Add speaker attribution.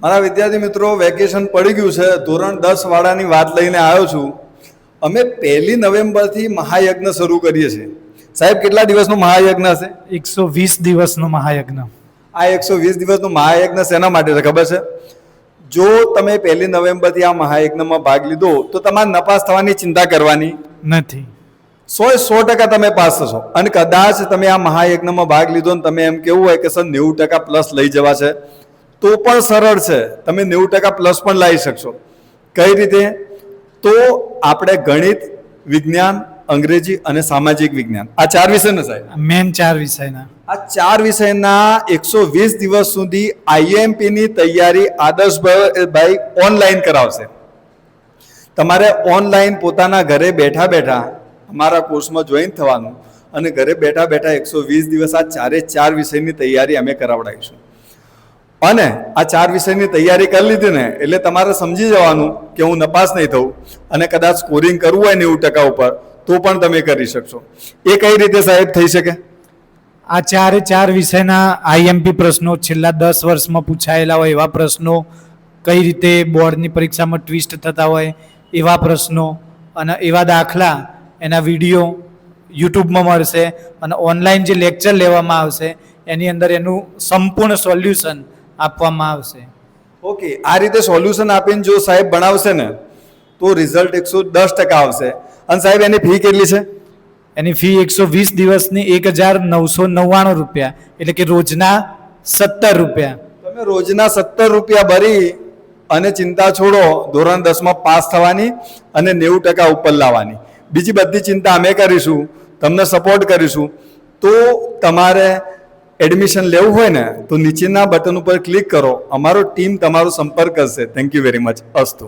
Speaker 1: મારા વિદ્યાર્થી મિત્રો, વેકેશન પડી ગયું છે. ધોરણ 10 વાળાની વાત લઈને આવ્યો છું. અમે 1 નવેમ્બરથી મહાયજ્ઞ શરૂ કરીએ છીએ. સાહેબ, કેટલા દિવસનો મહાયજ્ઞ હશે?
Speaker 2: 120 દિવસનો મહાયજ્ઞ.
Speaker 1: આ 120 દિવસનો મહાયજ્ઞ શેના માટે છે ખબર છે? જો તમે 1 નવેમ્બરથી આ મહાયજ્ઞમાં ભાગ લીધો તો તમારે નપાસ થવાની ચિંતા કરવાની
Speaker 2: નથી.
Speaker 1: 100% તમે પાસ થશો. અને કદાચ તમે આ મહાયજ્ઞમાં ભાગ લીધો ને તમે એમ કેવું હોય કે સર 90% પ્લસ લઈ જવા છે, તો પણ સરળ છે. તમે 90% પ્લસ પણ લાવી શકશો. કઈ રીતે? તો આપણે ગણિત, વિજ્ઞાન, અંગ્રેજી અને સામાજિક વિજ્ઞાન, આ 4 વિષય ને સાહેબ,
Speaker 2: મેન 4 વિષયના,
Speaker 1: આ 4 વિષયના 120 દિવસ સુધી આઈએમપી ની તૈયારી આદર્શભાઈ ઓનલાઈન કરાવશે. તમારે ઓનલાઈન પોતાના ઘરે બેઠા બેઠા અમારા કોર્સમાં જોઈન થવાનું અને ઘરે બેઠા બેઠા 120 દિવસ આ 4 વિષયની તૈયારી અમે કરાવડાવીશું. અને આ 4 વિષયની તૈયારી કરી લીધી ને એટલે તમારે સમજી જવાનું કે હું નપાસ નહીં થઉં અને કદાચ સ્કોરિંગ કરવું હોય 90% ઉપર તો પણ તમે કરી શકશો. એ કઈ રીતે સાહેબ થઈ શકે?
Speaker 2: આ 4 વિષયના આઈએમપી પ્રશ્નો, છેલ્લા 10 વર્ષમાં પૂછાયેલા હોય એવા પ્રશ્નો, કઈ રીતે બોર્ડની પરીક્ષામાં ટ્વિસ્ટ થતા હોય એવા પ્રશ્નો અને એવા દાખલા, એના વિડીયો યુટ્યુબમાં મળશે અને ઓનલાઈન જે લેક્ચર લેવામાં આવશે એની અંદર એનું સંપૂર્ણ સોલ્યુશન આપવામાં આવશે.
Speaker 1: ઓકે, આ રીતે સોલ્યુશન આપીને જો સાહેબ ભણાવશે ને તો રિઝલ્ટ 110% આવશે. અને સાહેબ, એની ફી કેટલી છે?
Speaker 2: એની ફી 120 દિવસની 1999 રૂપિયા, એટલે કે રોજના 17 રૂપિયા.
Speaker 1: તમે રોજના 17 રૂપિયા ભરી અને ચિંતા છોડો ધોરણ 10માં પાસ થવાની અને 90% ઉપર લાવવાની. બીજી બધી ચિંતા અમે કરીશું, તમને સપોર્ટ કરીશું. તો તમારે એડમિશન લેવું હોય ને તો નીચેના બટન ઉપર ક્લિક કરો. અમારો ટીમ તમારો સંપર્ક કરશે. Thank you very much. અસ્તુ.